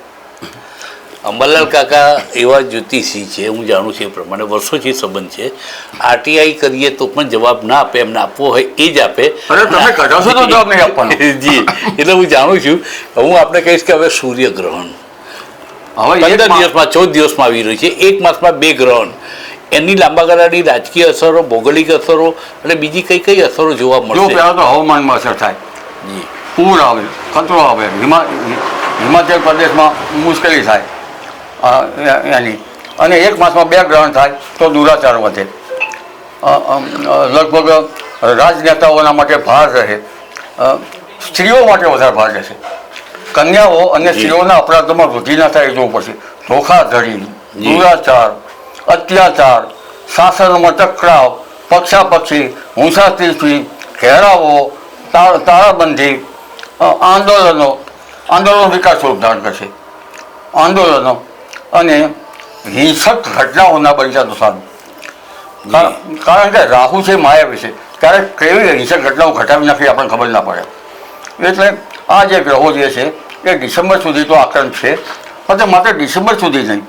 અંબાલાલ કાકા એવા જ્યોતિષી છે, હું જાણું છું એ પ્રમાણે વર્ષોથી સંબંધ છે. આરટીઆઈ કરીએ તો પણ જવાબ ના આપે, એમને આપવો હોય એ જ આપે. અરે તમે કઢાવશો તો જવાબ નહીં આપવાનો. જી, એટલે હું જાણું છું. હું આપણે કહીશ કે હવે સૂર્યગ્રહણ હવે 15 દિવસમાં 14 દિવસમાં આવી રહ્યું છે. 1 માસમાં 2 ગ્રહણ. એની લાંબા ગાળાની રાજકીય અસરો, ભૌગોલિક અસરો અને બીજી કઈ કઈ અસરો જોવા જો મળશે? પહેલાં તો હવામાનમાં અસર થાય, જી પૂર આવે, ખતરો આવે, હિમાચલ પ્રદેશમાં મુશ્કેલી થાય એની, અને એક માસમાં 2 ગ્રહણ થાય તો દુરાચાર વધે. લગભગ રાજનેતાઓના માટે ભાર રહે, સ્ત્રીઓ માટે વધારે ભાર રહેશે. કન્યાઓ અને સ્ત્રીઓના અપરાધોમાં વૃદ્ધિ ના થાય એ જોવું પડશે. ધોખાધડી, દુરાચાર, અત્યાચાર, શાસનમાં ટકરાવ, પક્ષાપક્ષી, હુંસાતુસી, ઘેરાવો, તાળાબંધી, આંદોલનો વિકાસ સ્વરૂપ ધારણ કરશે. આંદોલનો અને હિંસક ઘટનાઓ ના બની જાય તો સારું. કારણ કે રાહુ છે માયાવી છે, ક્યારેક કેવી હિંસક ઘટનાઓ ઘટાવી નાખી આપણને ખબર ના પડે. એટલે આ જે ગ્રહો જે છે એ ડિસેમ્બર સુધી તો આક્રંત છે, પણ માત્ર ડિસેમ્બર સુધી નહીં,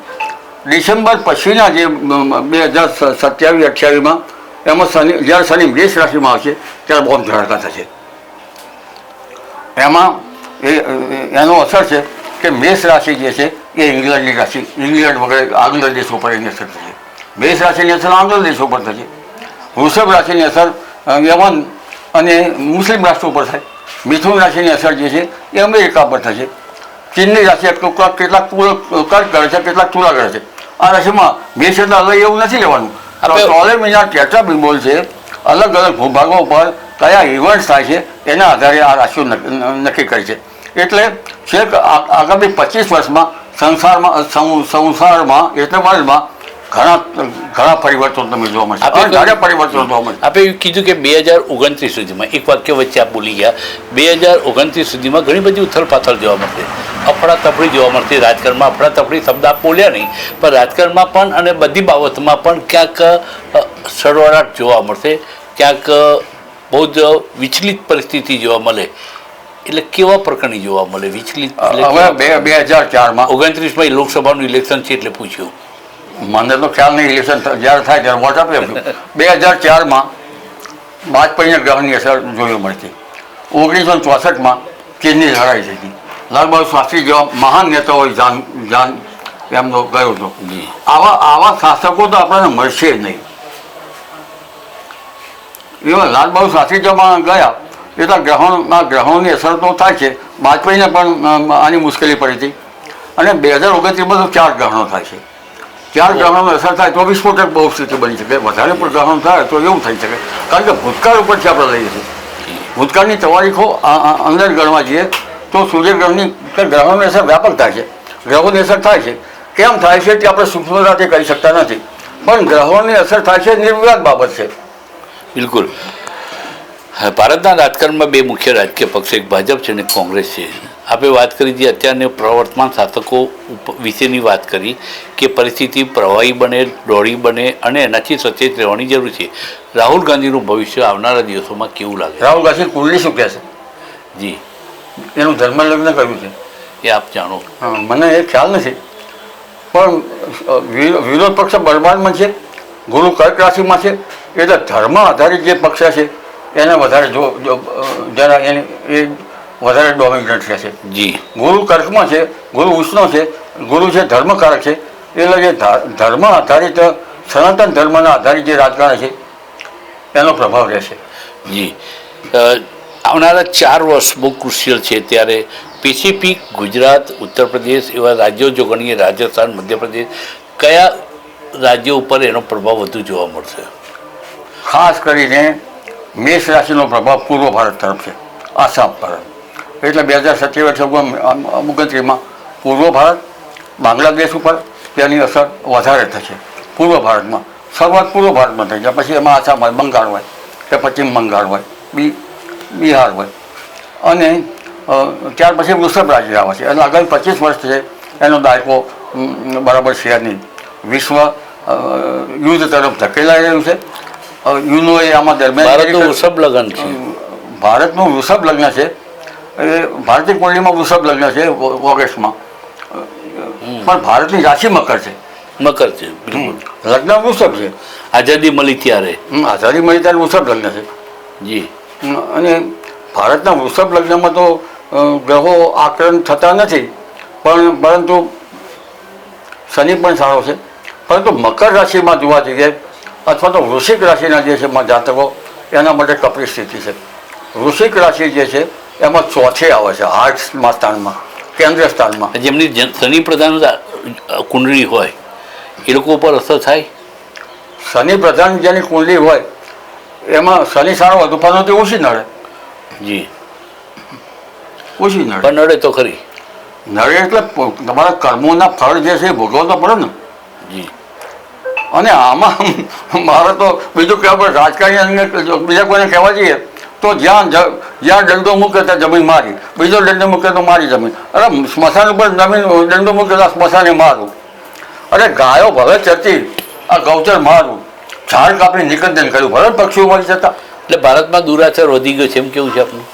ડિસેમ્બર પછીના જે 2027-28માં એમાં જ્યારે શનિ મેષ રાશિમાં આવશે ત્યારે બહુ ધડાકા થશે. એમાં એનો અસર છે કે મેષ રાશિ જે છે એ ઇંગ્લેન્ડની રાશિ, ઇંગ્લેન્ડ વગેરે આગળ દેશો પર એની અસર થશે. મેષ રાશિની અસર આંગ્લ દેશો પર થશે. વૃષભ રાશિની અસર યમન અને મુસ્લિમ રાષ્ટ્રો પર થાય. મિથુન રાશિની અસર જે છે એ અમેરિકા પર થશે. ચીનની રાશિ કેટલાક કર્ક કરે છે, કેટલાક તુલા કરે છે. આ રાશિમાં મેષ એટલે અલગ એવું નથી લેવાનું. ટોલે મહિના ટેટ્રા બિંબોલ છે, અલગ અલગ ભૂભાગો પર કયા ઇવેન્ટ્સ થાય છે એના આધારે આ રાશિઓ નક્કી કરી છે. એટલે છેક આગામી 25 વર્ષમાં સંસારમાં એટલે વર્લ્ડમાં ઘણા પરિવર્તન તમે જોવા મળશે. પરિવર્તન જોવા મળશે. આપણે એવું કીધું કે 2029 સુધીમાં, એક વાક્ય વચ્ચે આપ બોલી ગયા, 2029 સુધીમાં ઘણી બધી ઉથલપાથલ જોવા મળશે, અફડાતફડી જોવા મળશે. રાજકારણમાં અફડાતફડી શબ્દ આપ બોલ્યા નહીં, પણ રાજકારણમાં પણ અને બધી બાબતમાં પણ ક્યાંક સરવરાટ જોવા મળશે, ક્યાંક બહુ જ વિચલિત પરિસ્થિતિ જોવા મળે. એટલે કેવા પ્રકારની જોવા મળે વિચલિત? હવે 2004માં 29માં લોકસભાનું ઇલેક્શન છે એટલે પૂછ્યું. મને તો ખ્યાલ નહીં, ઇલેક્શન જ્યારે થાય ત્યારે વોટ આપી આપ્યું. 2004માં વાજપેયીના ગ્રહણની અસર જોવા મળતી. 1964માં ચીનની લડાઈ થઈ હતી. લાલબહાદુર શાસ્ત્રી જેવા મહાન નેતાઓએ જાન એમનો ગયો હતો. આવા શાસકો તો આપણને મળશે જ નહીં. એવા લાલબહાદુર શાસ્ત્રી જેવા ગયા એટલા ગ્રહણોની અસર તો થાય છે. વાજપેયીને પણ આની મુશ્કેલી પડી હતી. અને 2029માં તો 4 ગ્રહણો થાય છે. 4 ગ્રહણોની અસર થાય તો વિસ્ફોટક બહુ સ્થિતિ બની શકે. વધારે પણ ગ્રહણ થાય તો એવું થઈ શકે, કારણ કે ભૂતકાળ ઉપરથી આપણે લઈએ છીએ. ભૂતકાળની તવારીખો અંદર ગણવા જઈએ તો સૂર્યગ્રહણની ગ્રહણોની અસર વ્યાપક થાય છે, ગ્રહોની અસર થાય છે. કેમ થાય છે તે આપણે સૂક્ષ્મતાથી કહી શકતા નથી, પણ ગ્રહોની અસર થાય છે નિર્વિવાદ બાબત છે. બિલકુલ. ભારતના રાજકારણમાં 2 મુખ્ય રાજકીય પક્ષ, એક ભાજપ છે અને કોંગ્રેસ છે. આપણે વાત કરી હતી અત્યારની પ્રવર્તમાન શાસકો વિશેની વાત કરી કે પરિસ્થિતિ પ્રવાહી બને, દોડી બને અને એનાથી સચેત રહેવાની જરૂર છે. રાહુલ ગાંધીનું ભવિષ્ય આવનારા દિવસોમાં કેવું લાગે? રાહુલ ગાંધી કુંડલી શું કહે છે? જી, એનું ધર્મ લગ્ન કર્યું છે એ આપ જાણો? મને એ ખ્યાલ નથી, પણ વિરોધ પક્ષ બળવાનમાં છે, ગુરુ કર્ક રાશિમાં છે, એટલે ધર્મ આધારિત જે પક્ષ છે એને વધારે જરા એ વધારે ડોમિનન્ટ રહેશે. જી, ગુરુ કર્કમાં છે, ગુરુ ઉષ્ણો છે, ગુરુ છે ધર્મકારક છે, એટલે જે ધર્મ આધારિત સનાતન ધર્મના આધારિત જે રાજકારણ છે એનો પ્રભાવ રહેશે. જી, આવનારા 4 વર્ષ બહુ ક્રુશિયલ છે. ત્યારે પેસિફિક, ગુજરાત, ઉત્તર પ્રદેશ એવા રાજ્યો જો ગણીએ, રાજસ્થાન, મધ્યપ્રદેશ, કયા રાજ્યો ઉપર એનો પ્રભાવ વધુ જોવા મળશે? ખાસ કરીને મેષ રાશિનો પ્રભાવ પૂર્વ ભારત તરફ છે, આસામ પર. એટલે 2027-29માં પૂર્વ ભારત, બાંગ્લાદેશ ઉપર તેની અસર વધારે થશે. પૂર્વ ભારતમાં શરૂઆત પૂર્વ ભારતમાં થઈ જાય, પછી એમાં આસામ હોય, બંગાળ હોય કે પશ્ચિમ બંગાળ હોય, બિહાર હોય, અને ત્યાર પછી વૃષભ રાજ્ય આવે છે. એટલે આગામી 25 વર્ષ છે એનો દાયકો બરાબર છે નહીં. વિશ્વ યુદ્ધ તરફ ધકેલાઈ રહ્યું છે. યુનોએ આમાં દરમિયાન વૃષભ લગ્ન છે, ભારતનું વૃષભ લગ્ન છે, એ ભારતીય કુંડલીમાં વૃષભ લગ્ન છે ઓગસ્ટમાં, પણ ભારતની રાશિ મકર છે. મકર છે, બિલકુલ. લગ્ન વૃષભ છે. આઝાદી મળી ત્યારે વૃષભ લગ્ન છે. જી, અને ભારતના વૃષભ લગ્નમાં તો ગ્રહો આક્રમણ થતા નથી, પરંતુ શનિ પણ સારો છે, પરંતુ મકર રાશિમાં જોવા જઈએ અથવા તો વૃશ્ચિક રાશિના જે છે જાતકો એના માટે કપરી સ્થિતિ છે. વૃશ્ચિક રાશિ જે છે એમાં ચોથે આવે છે, હાર્ટમાં સ્થાનમાં, કેન્દ્ર સ્થાનમાં. જેમની શનિ પ્રધાન કુંડળી હોય એ લોકો ઉપર અસર થાય. શનિ પ્રધાન જેની કુંડલી હોય એમાં શનિ સારો વધુ પરંતુ ઓછી નડે. જી, ઓછી નડે. પણ નડે તો ખરી. નડે એટલે તમારા કર્મોના ફળ જે છે એ ભોગવતો પડે ને. જી. અને આમાં મારે તો બીજું કહેવા પડે, રાજકારણી બીજા કોઈને કહેવા જઈએ તો જ્યાં દંડો મૂકે ત્યાં જમીન મારી, બીજો દંડો મૂકે તો મારી જમીન, અરે સ્મશાન ઉપર જમીન દંડો મૂકે તો સ્મશાને મારું, અરે ગાયો ભલે ચરતી આ ગૌચર મારું, ઝાડ કાપી નિકંદન કર્યું, ભલે પક્ષીઓ મળી જતા. એટલે ભારતમાં દુરાચાર વધી ગયો છે એમ કેવું છે આપનું?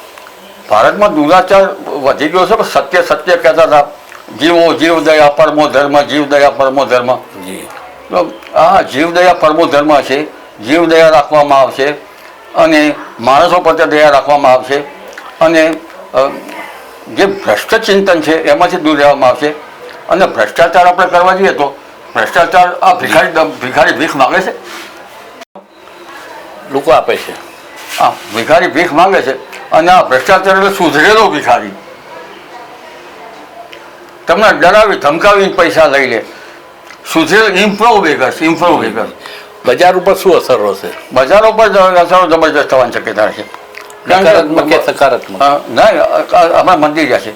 ભારતમાં દુરાચાર વધી ગયો છે, પણ સત્ય કહેતા હતા, જીવો જીવ દયા પરમો ધર્મ, જીવ દયા પરમો ધર્મ. જી. તો આ જીવદયા પરમો ધર્મ છે, જીવદયા રાખવામાં આવશે અને માણસો પ્રત્યે દયા રાખવામાં આવશે અને જે ભ્રષ્ટ ચિંતન છે એમાંથી દૂર રહેવામાં આવશે. અને ભ્રષ્ટાચાર આપણે કરવા જઈએ તો ભ્રષ્ટાચાર આ ભિખારી ભીખ માગે છે, લોકો આપે છે. હા, ભિખારી ભીખ માગે છે અને આ ભ્રષ્ટાચાર એટલે સુધરેલો ભિખારી તમને ડરાવી ધમકાવીને પૈસા લઈ લે. સુધરેલ ઇમ્પ્રોવ વેગર્સ. બજાર ઉપર શું અસર હશે? બજારો પર અસરો જબરજસ્ત થવાની શક્યતા છે. નકારાત્મક કે સકારાત્મક? ના, હમણાં મંદી જશે,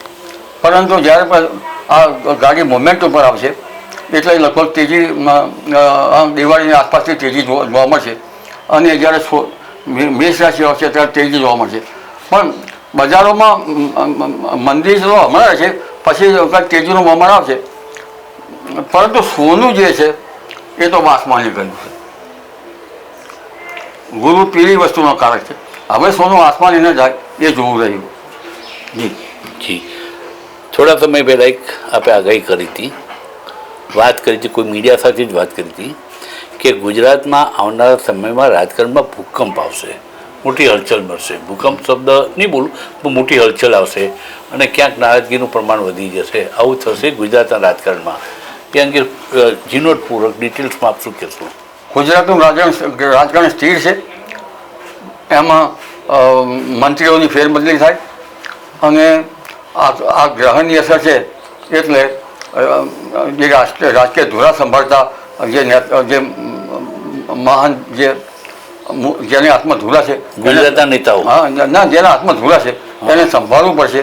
પરંતુ જ્યારે પણ આ ગાડી મુવમેન્ટ ઉપર આવશે એટલે લગભગ તેજી દિવાળીની આસપાસથી તેજી જોવા મળશે અને જ્યારે મેષ રાશિ આવશે ત્યારે તેજી જોવા મળશે. પણ બજારોમાં મંદી તો હમણાં છે, પછી તેજીનું મોમેન્ટ આવશે. પરંતુ સોનું જે છે એ તો આસમાને ગયું છે. ગુરુ પીળી વસ્તુનો કારક છે. હવે સોનું આસમાન એને જાય એ જોવું રહ્યું. જી જી. થોડા સમય પહેલાં એક આપણે આગાહી કરી હતી, વાત કરી હતી, કોઈ મીડિયા સાથે જ વાત કરી હતી કે ગુજરાતમાં આવનારા સમયમાં રાજકારણમાં ભૂકંપ આવશે, મોટી હલચલ મળશે. ભૂકંપ શબ્દ નહીં બોલું, પણ મોટી હલચલ આવશે અને ક્યાંક નારાજગીનું પ્રમાણ વધી જશે. આવું થશે ગુજરાતના રાજકારણમાં. એ અંગે ઝીણવટપૂર્વક ડિટેલ્સમાં આપ શું કહેશો? ગુજરાતનું રાજકારણ સ્થિર છે. એમાં મંત્રીઓની ફેરબદલી થાય અને આ ગ્રહણની અસર છે એટલે જે રાજકીય ધોરા સંભાળતા જે મહાન જેને હાથમાં ધૂલા છે, ગુજરાતના નેતાઓ, હા ના, જેના હાથમાં ધૂલા છે એને સંભાળવું પડશે.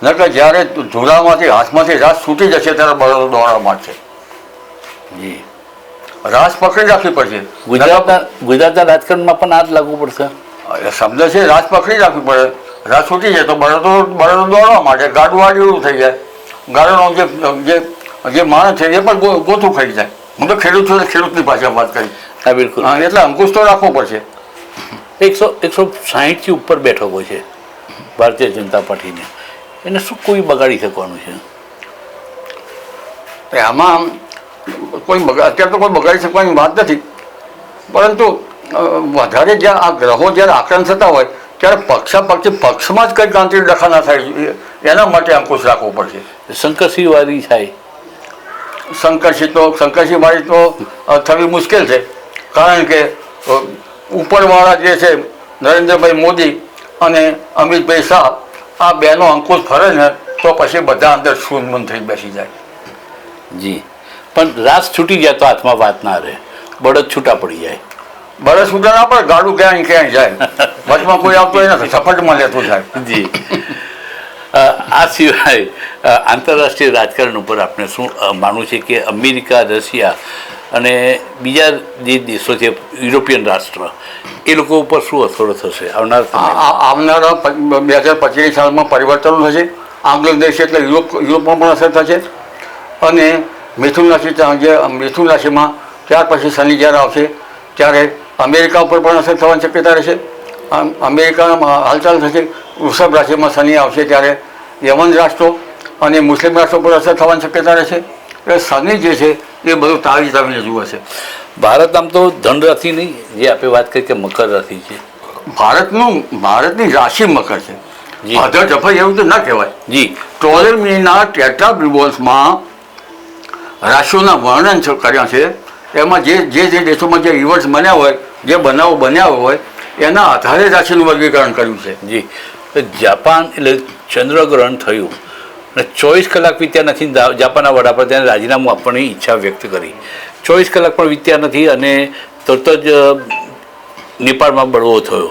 નકર જ્યારે ધૂલામાંથી હાથમાંથી રાસ છૂટી જશે ત્યારે બળદો દોડવા માંડશે. જી. રાસ પકડી રાખવી પડશે. ગુજરાતના રાજકારણમાં પણ આ જ લાગુ પડશે. શબ્દ છે રાસ પકડી રાખવી પડે. રાસ છૂટી જાય તો બળદો દોડવા માટે ગાડું વાડીયું થઈ જાય. ગાડોનો જે માણસ છે એ પણ ગોથું ખાઈ જાય. હું તો ખેડૂત છું, ખેડૂતની ભાષામાં વાત કરી. હા, બિલકુલ. એટલે અંકુશ તો રાખવો પડશે. 160થી ઉપર બેઠકો છે ભારતીય જનતા પાર્ટીને, એને શું કોઈ બગાડી શકવાનું છે? આમાં અત્યારે તો કોઈ બગાડી શકવાની વાત નથી, પરંતુ વધારે જ્યાં આ ગ્રહો જ્યારે આક્રમણ થતા હોય ત્યારે પક્ષમાં જ કંઈક ગાંધી ડખા ના થાય એના માટે અંકુશ રાખવો પડશે. શંકરસિંહ વાળી થાય. શંકરસિંહ વાળી તો થવી મુશ્કેલ છે, કારણ કે ઉપરવાળા જે છે નરેન્દ્રભાઈ મોદી અને અમિતભાઈ શાહ, આ બેનો અંકુશ ફરે ને તો પછી બધા અંદર શૂન્યમન થઈ બેસી જાય. જી. પણ રાસ છૂટી જાય તો હાથમાં વાત ના રહે, બળદ છૂટા પડી જાય. બળદ છૂટા ના પડે, ગાડું ક્યાંય જાય, વચમાં કોઈ આવતો નથી, સફળમાં લેતું જાય. જી. આ સિવાય આંતરરાષ્ટ્રીય રાજકારણ ઉપર આપણે શું માનવું છે કે અમેરિકા, રશિયા અને બીજા જે દેશો છે, યુરોપિયન રાષ્ટ્ર, એ લોકો ઉપર શું અસરો થશે આવનારા 2025 સાલમાં પરિવર્તનો થશે. આંગ્લ દેશ એટલે યુરોપમાં પણ અસર થશે અને મિથુન રાશિમાં ત્યાર પછી શનિ જ્યારે આવશે ત્યારે અમેરિકા ઉપર પણ અસર થવાની શક્યતા રહેશે. અમેરિકામાં હાલચાલ થશે. વૃષભ રાશિમાં શનિ આવશે ત્યારે યમન રાષ્ટ્રો અને મુસ્લિમ રાષ્ટ્રો પર અસર થવાની શક્યતા રહેશે. એટલે શનિ જે છે એ બધું તાવીને જુએ છે. ભારત આમ તો ધન રાશિ નહીં, જે આપણે વાત કરી કે મકર રાશિ છે. ભારતની રાશિ મકર છે. અધર જફાઈ એવું તો ના કહેવાય. જી. ટોલેમીના ટેટ્રાબ્રિબોલ્સમાં રાશિઓના વર્ણન કર્યા છે એમાં જે દેશોમાં જે ઇવેન્ટ્સ બન્યા હોય, જે બનાવો બન્યા હોય એના આધારે જ આ છેલ્લું વર્ગીકરણ કર્યું છે. જી, તો જાપાન એટલે ચંદ્રગ્રહણ થયું અને 24 કલાક વીત્યા નથી. જાપાનના વડાપ્રધાને રાજીનામું આપવાની ઈચ્છા વ્યક્ત કરી. 24 કલાક પણ વીત્યા નથી અને તરત જ નેપાળમાં બળવો થયો.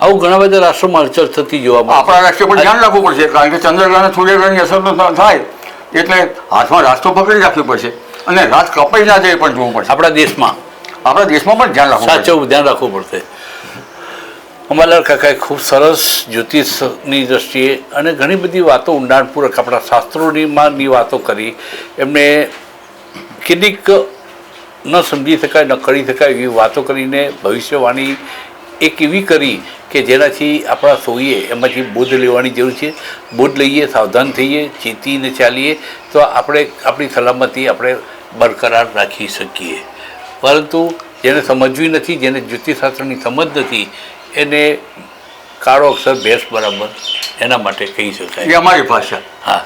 આવું ઘણા બધા રાષ્ટ્રોમાં હલચલ થતી જોવા મળે. આપણા રાષ્ટ્ર પર ધ્યાન રાખવું પડશે, કારણ કે ચંદ્રગ્રહણ અને સૂર્યગ્રહણની અસર તો થાય એટલે હાથમાં રાષ્ટ્ર પકડી રાખવી પડશે અને રાત કપાઈ ના જાય એ પણ જોવું પડશે. આપણા દેશમાં પણ ધ્યાન રાખવું પડશે. સાચું ધ્યાન રાખવું પડશે. અંબાલાલ કાકાએ ખૂબ સરસ જ્યોતિષની દ્રષ્ટિએ અને ઘણી બધી વાતો ઊંડાણપૂર્વક આપણા શાસ્ત્રોની વાતો કરી. એમણે કેટલીક ન સમજી શકાય ન કરી શકાય એવી વાતો કરીને ભવિષ્યવાણી એક એવી કરી કે જેનાથી આપણા સૌએ એમાંથી બોધ લેવાની જરૂર છે. બોધ લઈએ, સાવધાન થઈએ, ચેતીને ચાલીએ તો આપણે આપણી સલામતી આપણે બરકરાર રાખી શકીએ. પરંતુ જેને સમજવી નથી, જેને જ્યોતિષશાસ્ત્રની સમજ નથી, એને કાળો અક્ષર ભેંસ બરાબર એના માટે કહી શકાય. એ અમારી ભાષા. હા,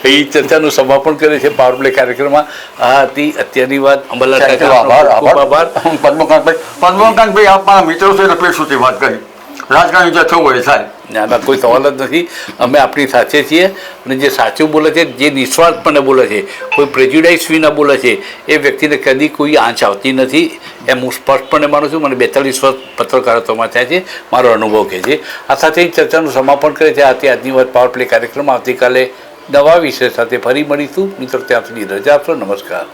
એ ચર્ચાનું સમાપન કરે છે પાવર પ્લે કાર્યક્રમમાં. આ હતી અત્યારની વાત. અંબાલાલ કાકા, ખૂબ આભાર. પદ્મકાંતભાઈ આપ મારા મિત્રો છે એટલે પેટ સુધી વાત કરી. રાજકારણી જે થવું હોય એ થાય. આમાં કોઈ સવાલ જ નથી. અમે આપણી સાથે છીએ અને જે સાચું બોલે છે, જે નિસ્વાર્થપણે બોલે છે, કોઈ પ્રેજ્યુડાઇઝ વિના બોલે છે, એ વ્યક્તિને કદી કોઈ આંચ આવતી નથી. એમ હું સ્પષ્ટપણે માનું છું. મને 42 વર્ષ પત્રકારત્વમાં થયા છે, મારો અનુભવ કહે છે. આ સાથે ચર્ચાનું સમાપન કરે છે. આથી આજની વાત પાવર પ્લે કાર્યક્રમ. આવતીકાલે નવા વિષય સાથે ફરી મળીશું. મિત્રો, ત્યાં સુધી રજા આપશો. નમસ્કાર.